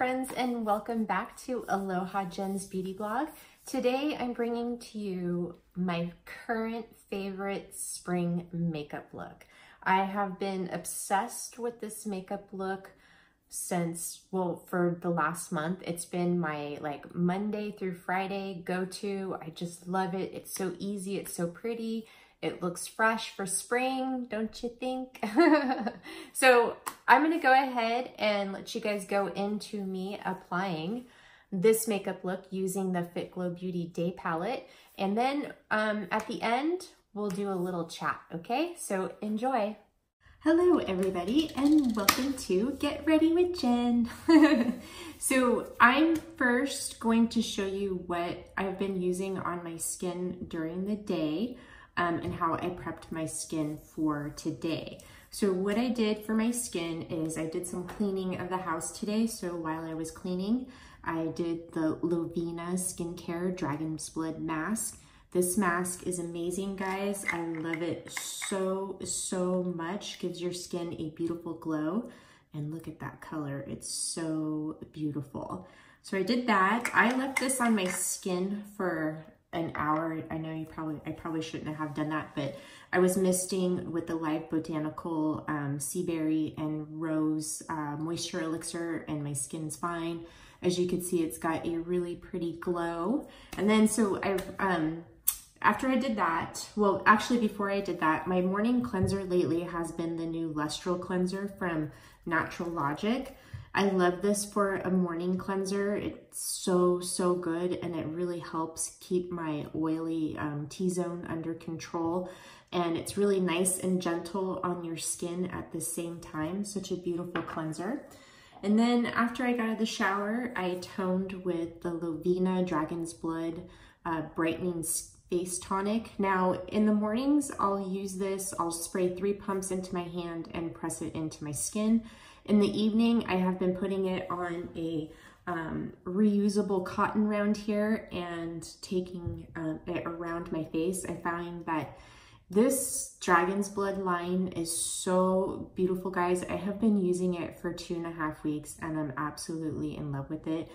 friends, and welcome back to Aloha Jen's Beauty Blog. Today I'm bringing to you my current favorite spring makeup look. I have been obsessed with this makeup look since, well, for the last month. It's been my like Monday through Friday go-to. I just love it. It's so easy, it's so pretty. It looks fresh for spring, don't you think? So I'm gonna go ahead and let you guys go into me applying this makeup look using the Fitglow Beauty Day Palette. And then at the end, we'll do a little chat, okay? So enjoy. Hello everybody, and welcome to Get Ready with Jen. So I'm first going to show you what I've been using on my skin during the day. And how I prepped my skin for today. So what I did for my skin is I did some cleaning of the house today. So while I was cleaning, I did the Lovinah Skincare Dragon's Blood Mask. This mask is amazing, guys. I love it so much. Gives your skin a beautiful glow. And look at that color. It's so beautiful. So I did that. I left this on my skin for an hour. I know I probably shouldn't have done that, but I was misting with the Live Botanical Sea Berry and Rose Moisture Elixir, and my skin's fine. As you can see, it's got a really pretty glow. And then so after I did that, well, actually before I did that, my morning cleanser lately has been the new Lustral Cleanser from Naturallogic. I love this for a morning cleanser. It's so good, and it really helps keep my oily T-zone under control. And it's really nice and gentle on your skin at the same time. Such a beautiful cleanser. And then after I got out of the shower, I toned with the Lovinah Dragon's Blood Brightening Face Tonic. Now, in the mornings, I'll use this. I'll spray 3 pumps into my hand and press it into my skin. In the evening, I have been putting it on a reusable cotton round here and taking it around my face. I found that this Dragon's Blood line is so beautiful, guys. I have been using it for 2.5 weeks and I'm absolutely in love with it.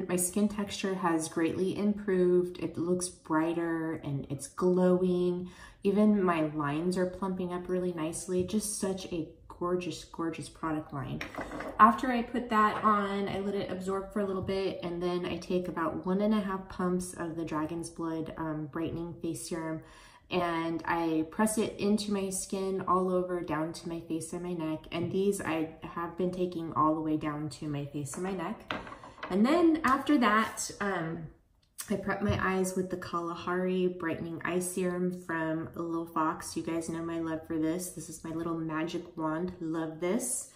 My skin texture has greatly improved. It looks brighter and it's glowing. Even my lines are plumping up really nicely. Just such a gorgeous product line. After I put that on, I let it absorb for a little bit, and then I take about 1.5 pumps of the Dragon's Blood Brightening Face Serum, and I press it into my skin all over, down to my face and my neck. And these I have been taking all the way down to my face and my neck. And then after that, I prep my eyes with the Kalahari Brightening Eye Serum from LilFox. You guys know my love for this. This is my little magic wand. Love this.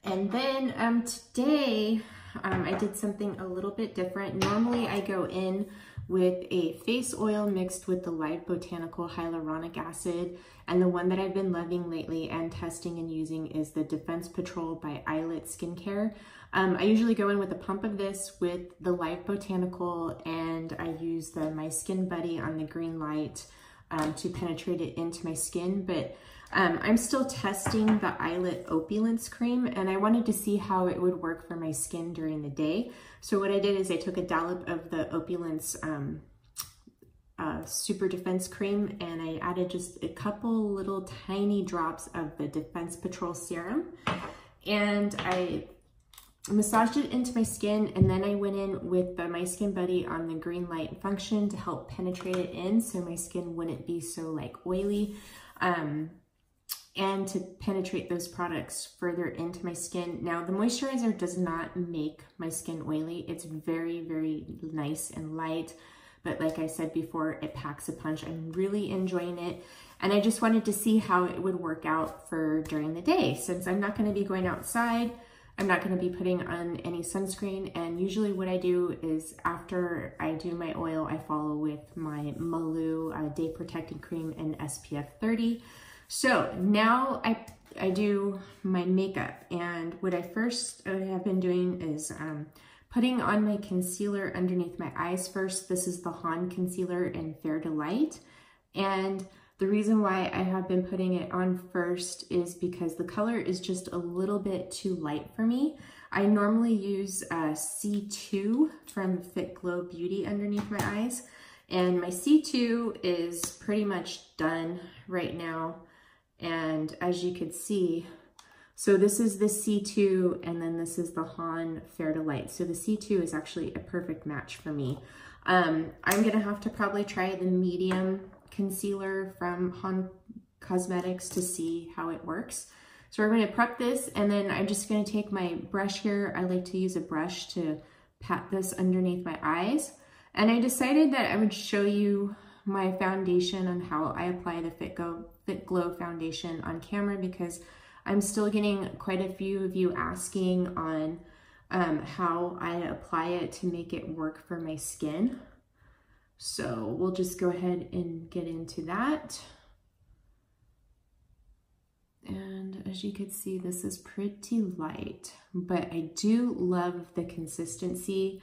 And then today, I did something a little bit different. Normally, I go in with a face oil mixed with the Live Botanical Hyaluronic Acid. And the one that I've been loving lately and testing and using is the Defense Patrol by Ayelet Skincare. I usually go in with a pump of this with the Live Botanical, and I use the My Skin Buddy on the green light to penetrate it into my skin. But I'm still testing the Ayelet Opulence cream, and I wanted to see how it would work for my skin during the day. So what I did is I took a dollop of the Opulence Super Defense Cream, and I added just a couple little tiny drops of the Defense Patrol Serum, and I massaged it into my skin, and then I went in with the My Skin Buddy on the green light function to help penetrate it in so my skin wouldn't be so like oily, and to penetrate those products further into my skin. Now, the moisturizer does not make my skin oily. It's very nice and light, but like I said before, it packs a punch. I'm really enjoying it, and I just wanted to see how it would work out for during the day. Since I'm not going to be going outside, I'm not going to be putting on any sunscreen, and usually what I do is after I do my oil, I follow with my Mahalo Day Protecting Cream in SPF 30. So now I do my makeup, and what I have been doing is putting on my concealer underneath my eyes first. This is the Han Concealer in Fair to Light, and the reason why I have been putting it on first is because the color is just a little bit too light for me. I normally use C2 from Fitglow Beauty underneath my eyes, and my C2 is pretty much done right now. And as you can see, so this is the C2 and then this is the Han Fair to Light. So the C2 is actually a perfect match for me. I'm gonna have to probably try the medium concealer from Han Cosmetics to see how it works. So we're going to prep this, and then I'm just going to take my brush here. I like to use a brush to pat this underneath my eyes. And I decided that I would show you my foundation and how I apply the Fitglow foundation on camera, because I'm still getting quite a few of you asking on how I apply it to make it work for my skin. So we'll just go ahead and get into that. And as you can see, this is pretty light, but I do love the consistency.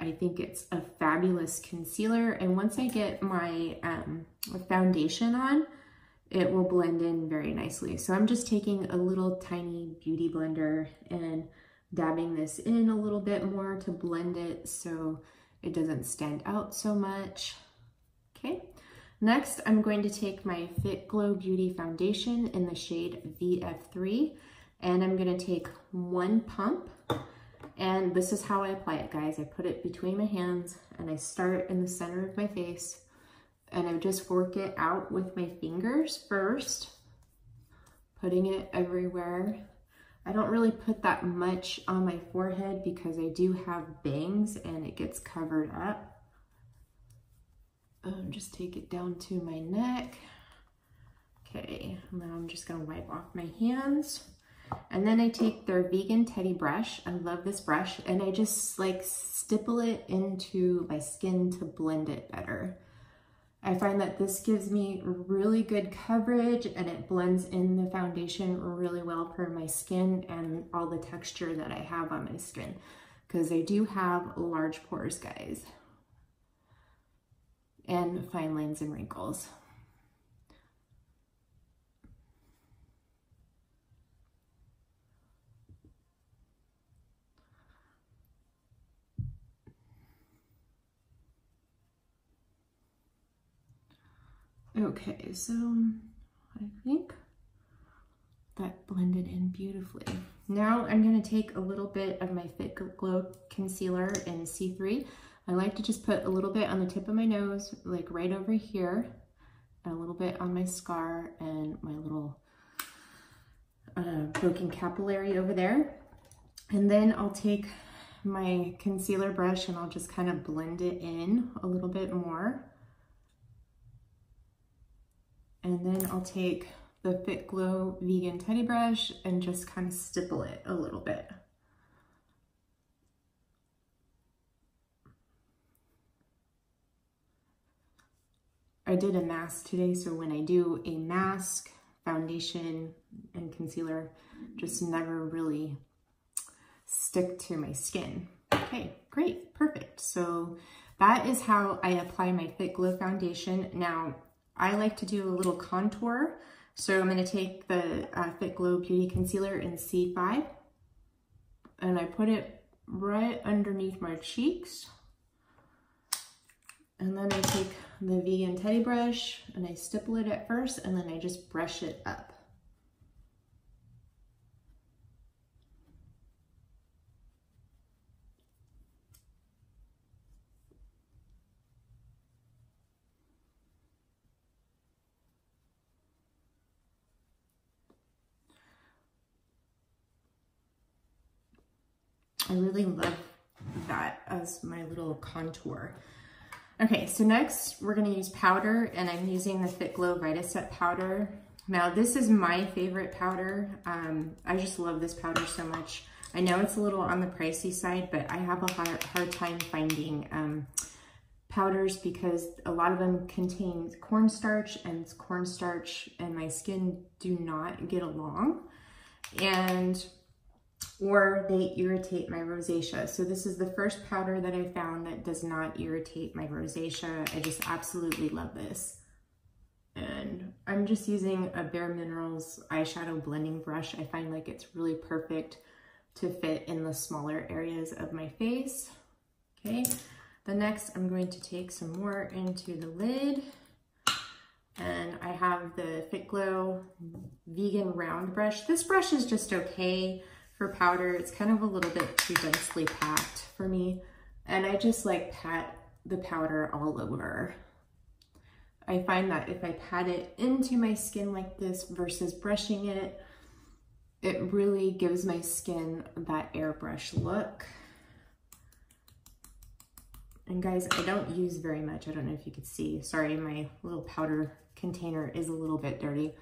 I think it's a fabulous concealer. And once I get my foundation on, it will blend in very nicely. So I'm just taking a little tiny beauty blender and dabbing this in a little bit more to blend it so it doesn't stand out so much. Okay. Next, I'm going to take my Fitglow Beauty Foundation in the shade VF3, and I'm going to take one pump, and this is how I apply it, guys. I put it between my hands, and I start in the center of my face, and I just work it out with my fingers first, putting it everywhere. I don't really put that much on my forehead because I do have bangs and it gets covered up. Just take it down to my neck. Okay, now I'm just gonna wipe off my hands. And then I take their vegan teddy brush. I love this brush, and I just like stipple it into my skin to blend it better. I find that this gives me really good coverage and it blends in the foundation really well for my skin and all the texture that I have on my skin, because I do have large pores, guys, and fine lines and wrinkles. Okay, so I think that blended in beautifully. Now I'm going to take a little bit of my Fitglow concealer in C3. I like to just put a little bit on the tip of my nose, like right over here, and a little bit on my scar and my little broken capillary over there. And then I'll take my concealer brush and I'll just kind of blend it in a little bit more. And then I'll take the Fitglow Vegan Teddy Brush and just kind of stipple it a little bit. I did a mask today, so when I do a mask, foundation, and concealer, just never really stick to my skin. Okay, great, perfect. So that is how I apply my Fitglow foundation. Now, I like to do a little contour. So I'm going to take the Fitglow Beauty Concealer in C5, and I put it right underneath my cheeks. And then I take the Vegan Teddy Brush and I stipple it at first, and then I just brush it up. I really love that as my little contour. Okay, so next we're gonna use powder, and I'm using the Fitglow Vita Set powder. Now this is my favorite powder. I just love this powder so much. I know it's a little on the pricey side, but I have a hard time finding powders because a lot of them contain cornstarch, and cornstarch and my skin do not get along, or they irritate my rosacea. So this is the first powder that I found that does not irritate my rosacea. I just absolutely love this. And I'm just using a Bare Minerals eyeshadow blending brush. I find like it's really perfect to fit in the smaller areas of my face. Okay, the next I'm going to take some more into the lid. And I have the Fitglow Vegan Round Brush. This brush is just okay for powder. It's kind of a little bit too densely packed for me. And I just like pat the powder all over. I find that if I pat it into my skin like this versus brushing it, it really gives my skin that airbrush look. And guys, I don't use very much. I don't know if you could see. Sorry, my little powder container is a little bit dirty.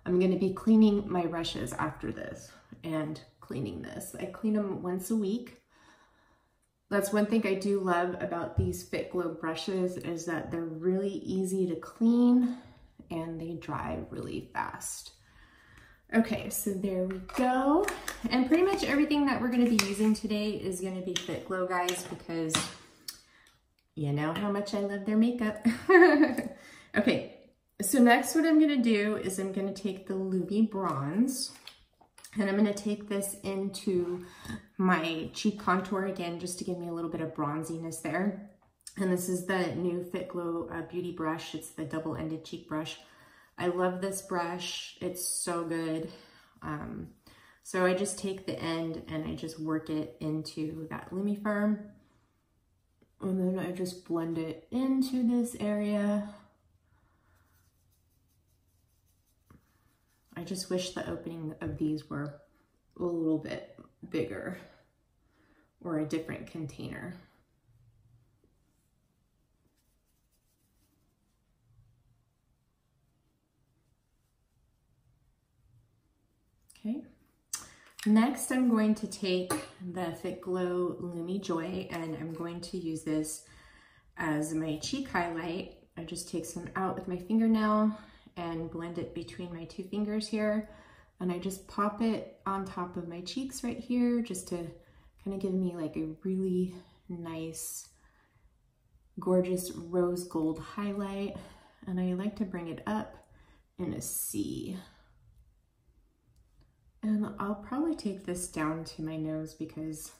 I'm gonna be cleaning my brushes after this and cleaning this. I clean them once a week. That's one thing I do love about these Fitglow brushes is that they're really easy to clean and they dry really fast. Okay, so there we go. And pretty much everything that we're gonna be using today is gonna be Fitglow, guys, because you know how much I love their makeup. Okay, so next what I'm gonna do is I'm gonna take the Lumi Bronze and I'm gonna take this into my cheek contour again, just to give me a little bit of bronziness there. And this is the new Fitglow Beauty brush. It's the double-ended cheek brush. I love this brush. It's so good. So I just take the end and I just work it into that Lumi Firm. And then I just blend it into this area. I just wish the opening of these were a little bit bigger or a different container. Okay. Next, I'm going to take the Fitglow Lumi Joy and I'm going to use this as my cheek highlight. I just take some out with my fingernail and blend it between my two fingers here. And I just pop it on top of my cheeks right here just to kind of give me like a really nice, gorgeous rose gold highlight. And I like to bring it up in a C. And I'll probably take this down to my nose because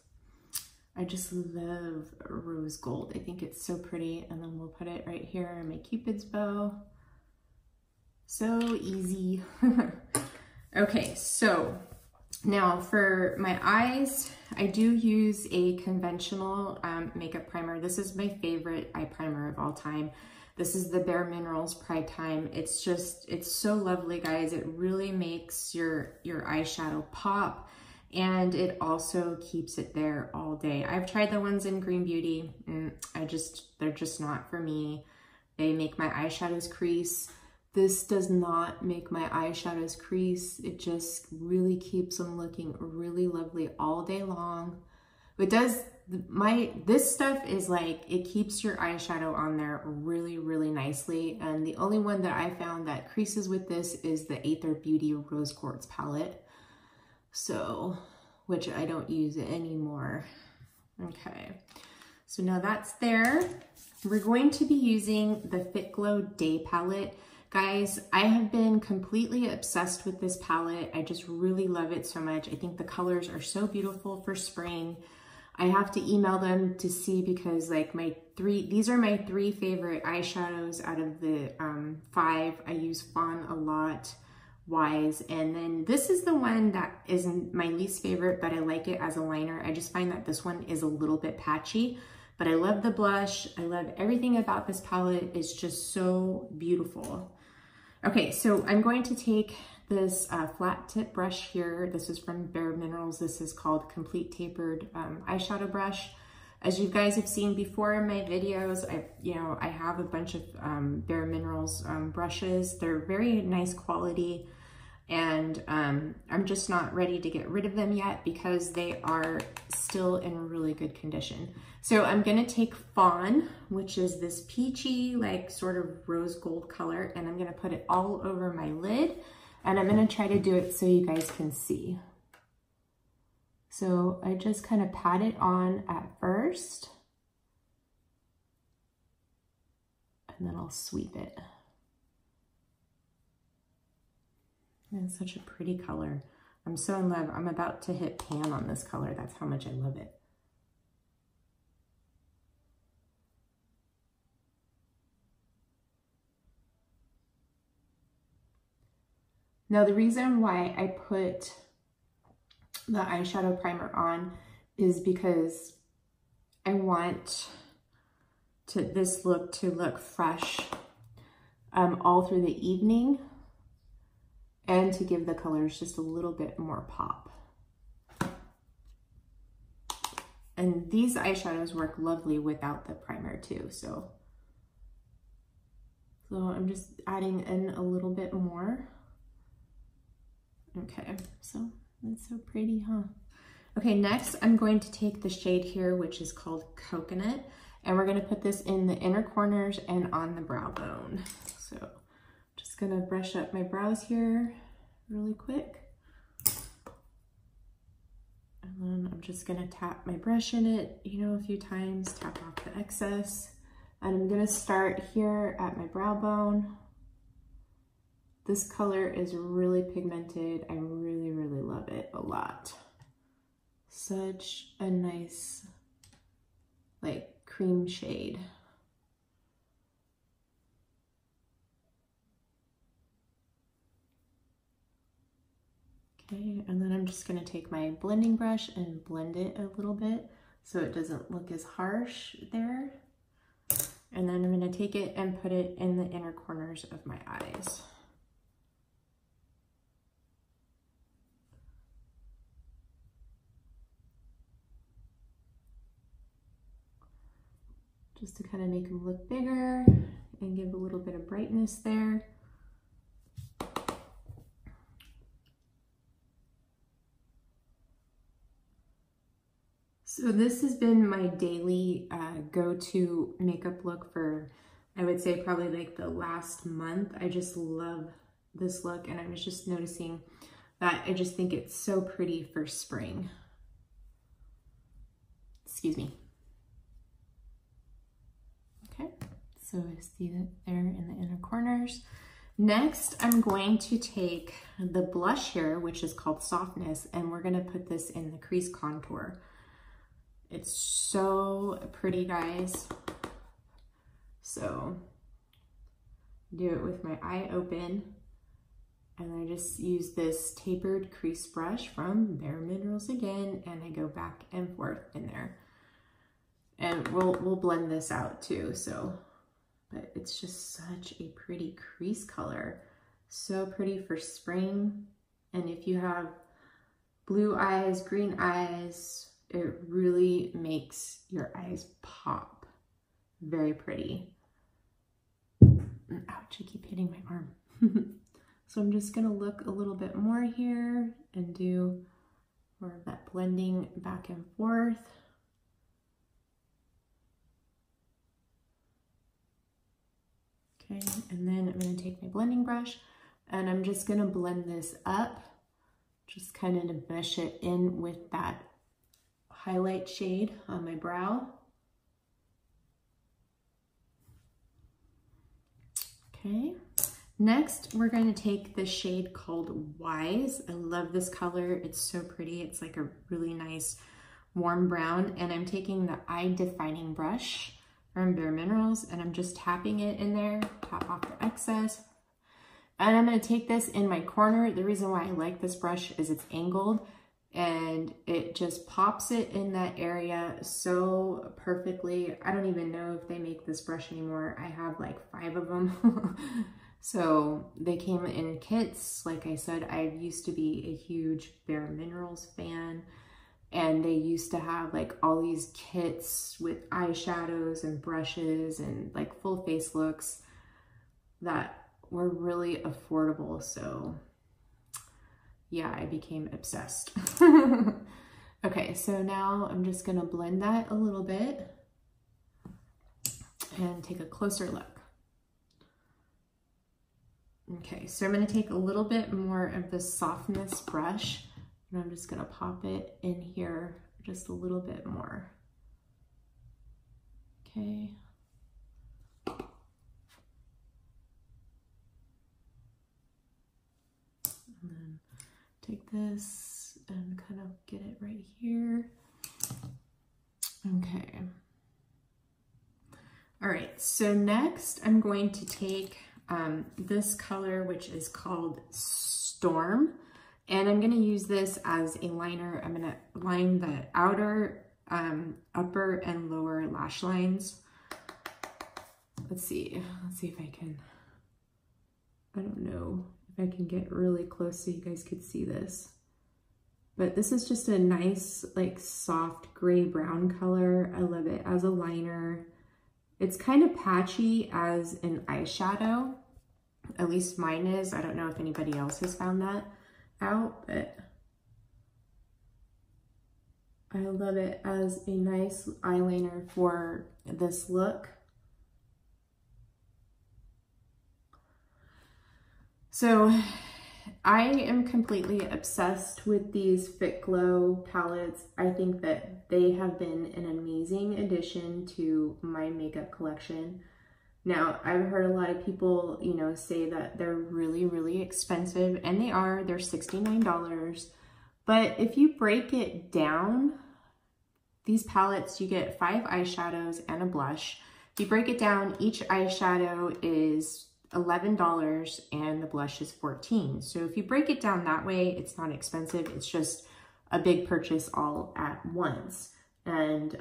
I just love rose gold. I think it's so pretty. And then we'll put it right here in my Cupid's bow. So easy. Okay, so now for my eyes, I do use a conventional makeup primer. This is my favorite eye primer of all time. This is the Bare Minerals Pride Time. It's so lovely, guys. It really makes your eyeshadow pop, and it also keeps it there all day. I've tried the ones in Green Beauty, and they're just not for me. They make my eyeshadows crease. This does not make my eyeshadows crease. It just really keeps them looking really lovely all day long. It does, this stuff is like, it keeps your eyeshadow on there really, really nicely. And the only one that I found that creases with this is the Aether Beauty Rose Quartz palette. So, which I don't use anymore. Okay, so now that's there. We're going to be using the Fitglow Day Palette. Guys, I have been completely obsessed with this palette. I just really love it so much. I think the colors are so beautiful for spring. I have to email them to see because like these are my 3 favorite eyeshadows out of the 5. I use Fawn a lot, Wise, and then this is the one that isn't my least favorite, but I like it as a liner. I just find that this one is a little bit patchy, but I love the blush. I love everything about this palette. It's just so beautiful. Okay, so I'm going to take this flat tip brush here. This is from Bare Minerals. This is called Complete Tapered Eyeshadow Brush. As you guys have seen before in my videos, I have a bunch of Bare Minerals brushes. They're very nice quality, and I'm just not ready to get rid of them yet because they are still in really good condition. So I'm gonna take Fawn, which is this peachy, like sort of rose gold color, and I'm gonna put it all over my lid, and I'm gonna try to do it so you guys can see. So I just kind of pat it on at first, and then I'll sweep it. And it's such a pretty color. I'm so in love. I'm about to hit pan on this color. That's how much I love it. Now, the reason why I put the eyeshadow primer on is because I want this look to look fresh all through the evening, and to give the colors just a little bit more pop. And these eyeshadows work lovely without the primer too, so I'm just adding in a little bit more. Okay, so that's so pretty, huh? Okay, next I'm going to take the shade here, which is called Coconut, and we're gonna put this in the inner corners and on the brow bone. So just gonna brush up my brows here really quick. And then I'm just gonna tap my brush in it, you know, a few times, tap off the excess. And I'm gonna start here at my brow bone. This color is really pigmented. I really, really love it a lot. Such a nice, like, cream shade. Okay, and then I'm just gonna take my blending brush and blend it a little bit so it doesn't look as harsh there. And then I'm gonna take it and put it in the inner corners of my eyes. Just to kind of make them look bigger and give a little bit of brightness there. So this has been my daily go-to makeup look for, I would say, probably like the last month. I just love this look, and I was just noticing that I just think it's so pretty for spring. Excuse me. Okay, so I see that there in the inner corners. Next, I'm going to take the blush here, which is called Softness, and we're gonna put this in the crease contour. It's so pretty, guys. So do it with my eye open, and I just use this tapered crease brush from Bare Minerals again, and I go back and forth in there. And we'll blend this out too, so, but it's just such a pretty crease color. So pretty for spring. And if you have blue eyes, green eyes, it really makes your eyes pop. Very pretty. Ouch, I keep hitting my arm. So I'm just gonna look a little bit more here and do more of that blending back and forth. Okay, and then I'm gonna take my blending brush and I'm just gonna blend this up, just kind of to mesh it in with that highlight shade on my brow. Okay, next we're going to take the shade called Wise. I love this color. It's so pretty. It's like a really nice warm brown, and I'm taking the eye defining brush from Bare Minerals, and I'm just tapping it in there, tap off the excess. And I'm going to take this in my corner. The reason why I like this brush is it's angled, and it just pops it in that area so perfectly. I don't even know if they make this brush anymore. I have like 5 of them. So they came in kits. Like I said, I used to be a huge Bare Minerals fan, and they used to have like all these kits with eyeshadows and brushes and like full face looks that were really affordable. So yeah, I became obsessed. Okay, so now I'm just gonna blend that a little bit and take a closer look. Okay, so I'm gonna take a little bit more of the Softness brush, and I'm just gonna pop it in here just a little bit more. Okay. And then take this and kind of get it right here. Okay. All right, so next I'm going to take this color, which is called Storm, and I'm gonna use this as a liner. I'm gonna line the outer, upper and lower lash lines. Let's see if I can, I don't know if I can get really close so you guys could see this. But this is just a nice, like, soft gray brown color. I love it as a liner. It's kind of patchy as an eyeshadow. At least mine is. I don't know if anybody else has found that out, but I love it as a nice eyeliner for this look. So I am completely obsessed with these Fitglow palettes. I think that they have been an amazing addition to my makeup collection. Now, I've heard a lot of people, you know, say that they're really, really expensive, and they are. They're $69. But if you break it down, these palettes, you get 5 eyeshadows and a blush. If you break it down, each eyeshadow is $11 and the blush is $14. So if you break it down that way, it's not expensive. It's just a big purchase all at once. And,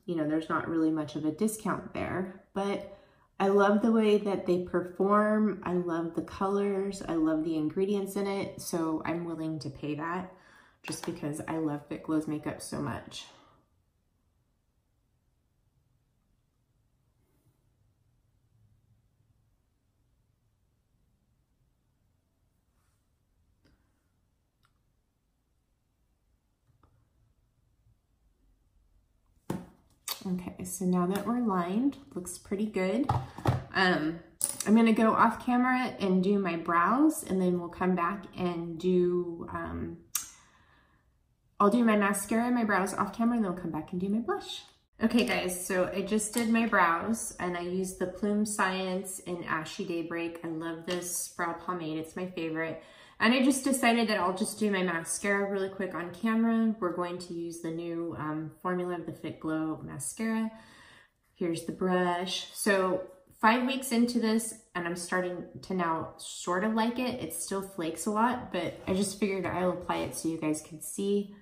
you know, there's not really much of a discount there, but I love the way that they perform. I love the colors. I love the ingredients in it. So I'm willing to pay that just because I love Fitglow's makeup so much. Okay, so now that we're lined, looks pretty good. I'm gonna go off camera and do my brows, and then we'll come back and do, I'll do my mascara and my brows off camera, and then we'll come back and do my blush. Okay guys, so I just did my brows, and I used the Plume Science in Ashy Daybreak. I love this brow pomade, it's my favorite. And I just decided that I'll just do my mascara really quick on camera. We're going to use the new formula of the Fitglow mascara. Here's the brush. So 5 weeks into this, and I'm starting to now sort of like it. It still flakes a lot, but I just figured I'll apply it so you guys can see,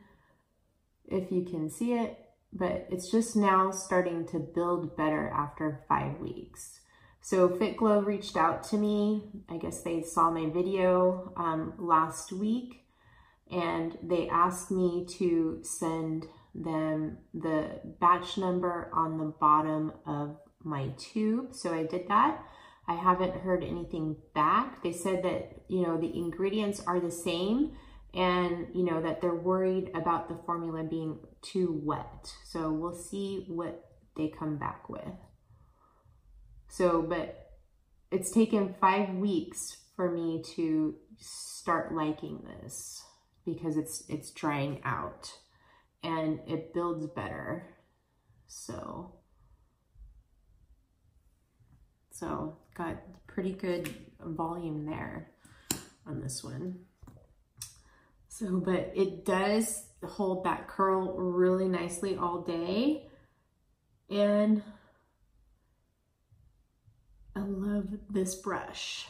if you can see it. But it's just now starting to build better after 5 weeks. So Fitglow reached out to me. I guess they saw my video last week, and they asked me to send them the batch number on the bottom of my tube. So I did that. I haven't heard anything back. They said that, you know, the ingredients are the same, and, you know, that they're worried about the formula being too wet. So we'll see what they come back with. So, but it's taken 5 weeks for me to start liking this because it's drying out and it builds better. So got pretty good volume there on this one. So, but it does hold that curl really nicely all day, and I love this brush.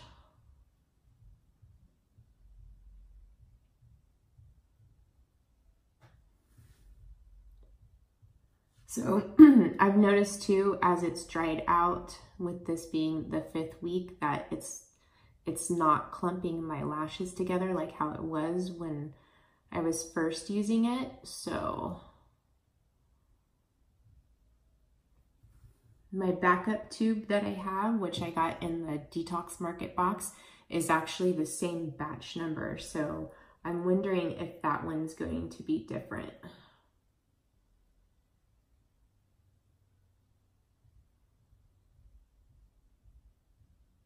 So I've noticed too, as it's dried out, with this being the 5th week, that it's not clumping my lashes together like how it was when I was first using it. So my backup tube that I have, which I got in the Detox Market box, is actually the same batch number. So I'm wondering if that one's going to be different.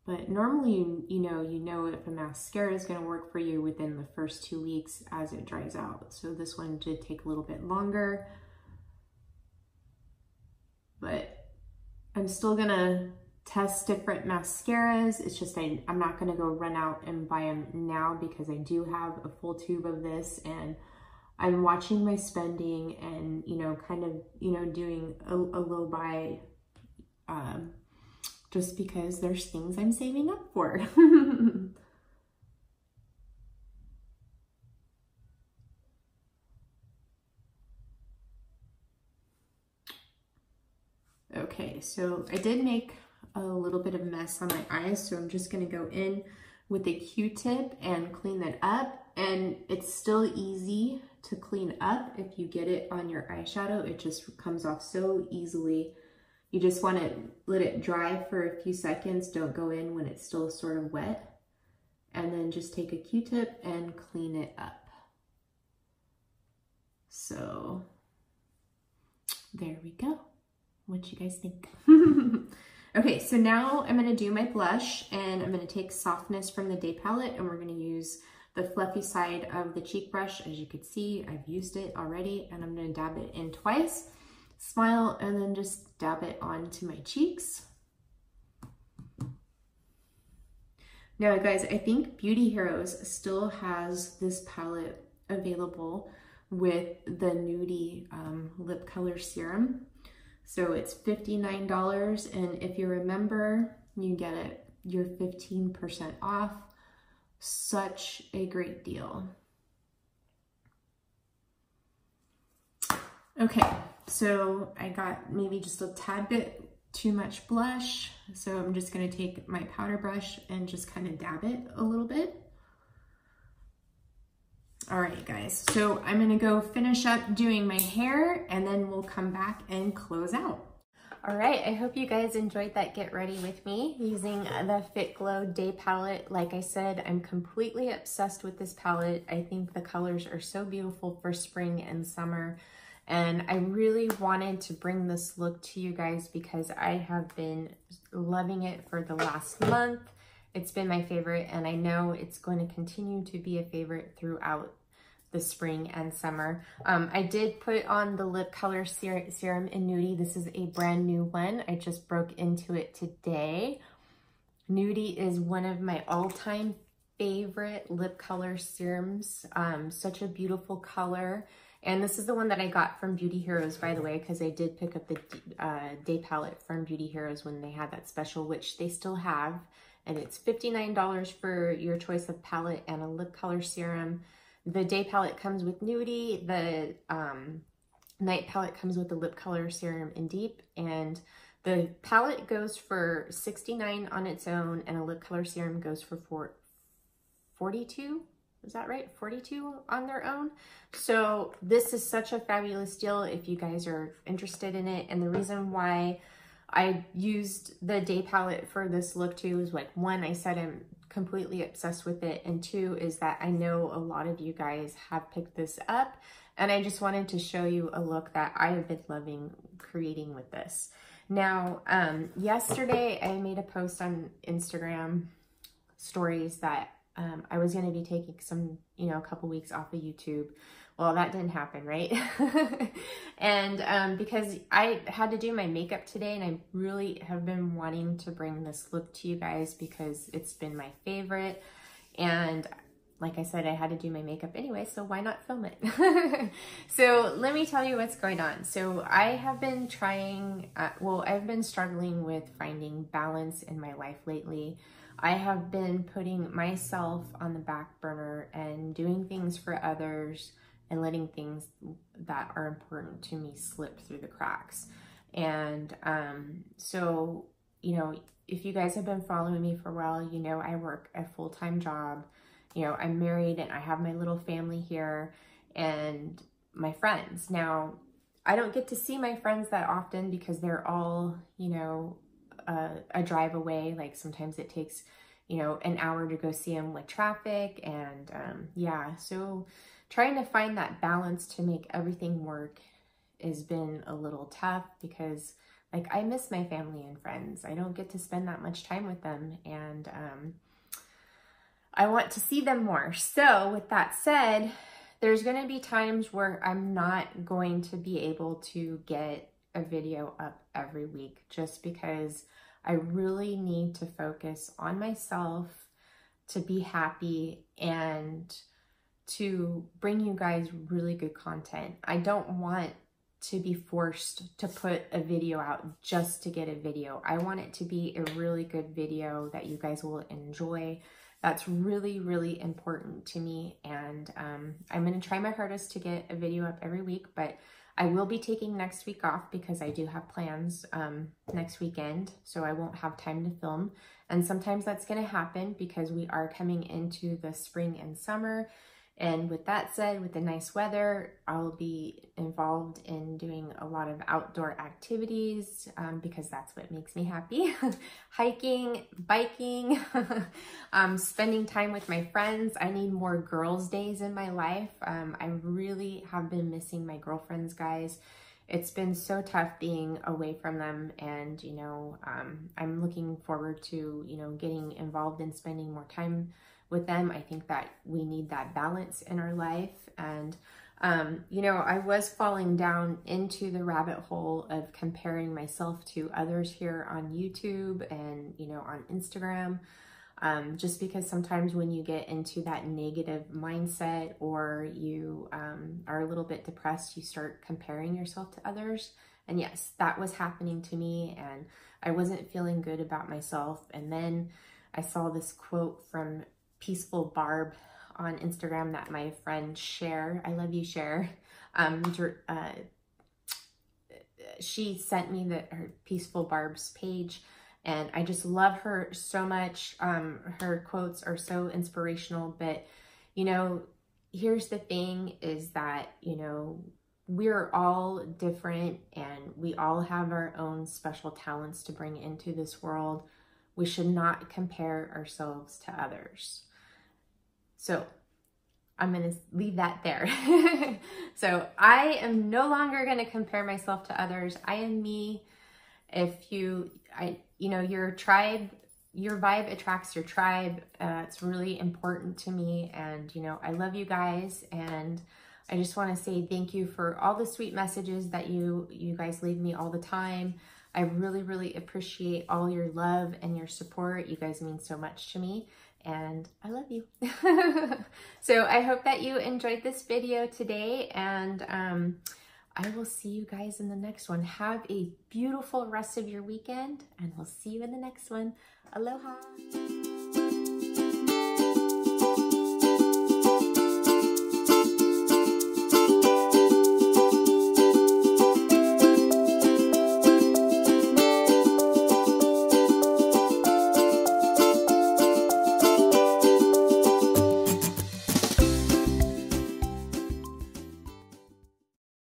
But normally, you know if a mascara is going to work for you within the first 2 weeks as it dries out. So this one did take a little bit longer, but I'm still gonna test different mascaras. It's just I'm not going to go run out and buy them now because I do have a full tube of this, and I'm watching my spending and, you know, kind of, you know, doing a low buy just because there's things I'm saving up for. Okay, so I did make a little bit of a mess on my eyes, so I'm just gonna go in with a Q-tip and clean that up. And it's still easy to clean up if you get it on your eyeshadow. It just comes off so easily. You just want to let it dry for a few seconds. Don't go in when it's still sort of wet. And then just take a Q-tip and clean it up. So there we go. What you guys think? Okay, so now I'm going to do my blush, and I'm going to take Softness from the Day Palette, and we're going to use the fluffy side of the cheek brush. As you can see, I've used it already, and I'm going to dab it in twice. Smile, and then just dab it onto my cheeks. Now, guys, I think Beauty Heroes still has this palette available with the Nudie lip color serum. So it's $59, and if you remember, you get it, you're 15% off. Such a great deal. Okay, so I got maybe just a tad bit too much blush, so I'm just gonna take my powder brush and just kind of dab it a little bit. All right, guys, so I'm gonna go finish up doing my hair, and then we'll come back and close out. All right, I hope you guys enjoyed that get ready with me using the Fitglow Day Palette. Like I said, I'm completely obsessed with this palette. I think the colors are so beautiful for spring and summer, and I really wanted to bring this look to you guys because I have been loving it for the last month. It's been my favorite, and I know it's going to continue to be a favorite throughout the spring and summer. I did put on the lip color serum in Nudie. This is a brand new one. I just broke into it today. Nudie is one of my all-time favorite lip color serums. Such a beautiful color. And this is the one that I got from Beauty Heroes, by the way, because I did pick up the Day Palette from Beauty Heroes when they had that special, which they still have. And it's $59 for your choice of palette and a lip color serum. The Day Palette comes with Nudie. The Night Palette comes with the lip color serum in Deep. And the palette goes for $69 on its own, and a lip color serum goes for $42. Is that right? $42 on their own. So this is such a fabulous deal if you guys are interested in it. And the reason why I used the Day Palette for this look too is, like, one, I said I'm completely obsessed with it, and two is that I know a lot of you guys have picked this up, and I just wanted to show you a look that I have been loving creating with this. Now, yesterday I made a post on Instagram stories that I was going to be taking some, you know, a couple weeks off of YouTube. Well, that didn't happen, right? And because I had to do my makeup today, and I really have been wanting to bring this look to you guys because it's been my favorite. And like I said, I had to do my makeup anyway, so why not film it? So let me tell you what's going on. So I have been trying, I've been struggling with finding balance in my life lately. I have been putting myself on the back burner and doing things for others and letting things that are important to me slip through the cracks. And so, you know, if you guys have been following me for a while, you know I work a full-time job. You know, I'm married and I have my little family here and my friends. Now, I don't get to see my friends that often because they're all, you know, a drive away. Like sometimes it takes, you know, an hour to go see them with traffic. And yeah, so trying to find that balance to make everything work has been a little tough because, like, I miss my family and friends. I don't get to spend that much time with them, and I want to see them more. So with that said, there's going to be times where I'm not going to be able to get a video up every week just because I really need to focus on myself, to be happy, and to bring you guys really good content. I don't want to be forced to put a video out just to get a video. I want it to be a really good video that you guys will enjoy. That's really, really important to me. And I'm going to try my hardest to get a video up every week, but I will be taking next week off because I do have plans next weekend, so I won't have time to film. And sometimes that's going to happen because we are coming into the spring and summer. And with that said, with the nice weather, I'll be involved in doing a lot of outdoor activities because that's what makes me happy. Hiking, biking, spending time with my friends. I need more girls' days in my life. I really have been missing my girlfriends, guys. It's been so tough being away from them, and, you know, I'm looking forward to, you know, getting involved in spending more time with them. I think that we need that balance in our life. And, you know, I was falling down into the rabbit hole of comparing myself to others here on YouTube and, you know, on Instagram, just because sometimes when you get into that negative mindset or you are a little bit depressed, you start comparing yourself to others. And yes, that was happening to me, and I wasn't feeling good about myself. And then I saw this quote from Peaceful Barb on Instagram that my friend Cher, I love you, Cher, she sent me her Peaceful Barb's page, and I just love her so much. Her quotes are so inspirational. But, you know, here's the thing is that, you know, we're all different and we all have our own special talents to bring into this world. We should not compare ourselves to others. So I'm going to leave that there. So I am no longer going to compare myself to others. I am me. If you know, your tribe, your vibe attracts your tribe. It's really important to me. And, you know, I love you guys. And I just want to say thank you for all the sweet messages that you guys leave me all the time. I really, really appreciate all your love and your support. You guys mean so much to me, and I love you. So I hope that you enjoyed this video today, and I will see you guys in the next one. Have a beautiful rest of your weekend, and we'll see you in the next one. Aloha.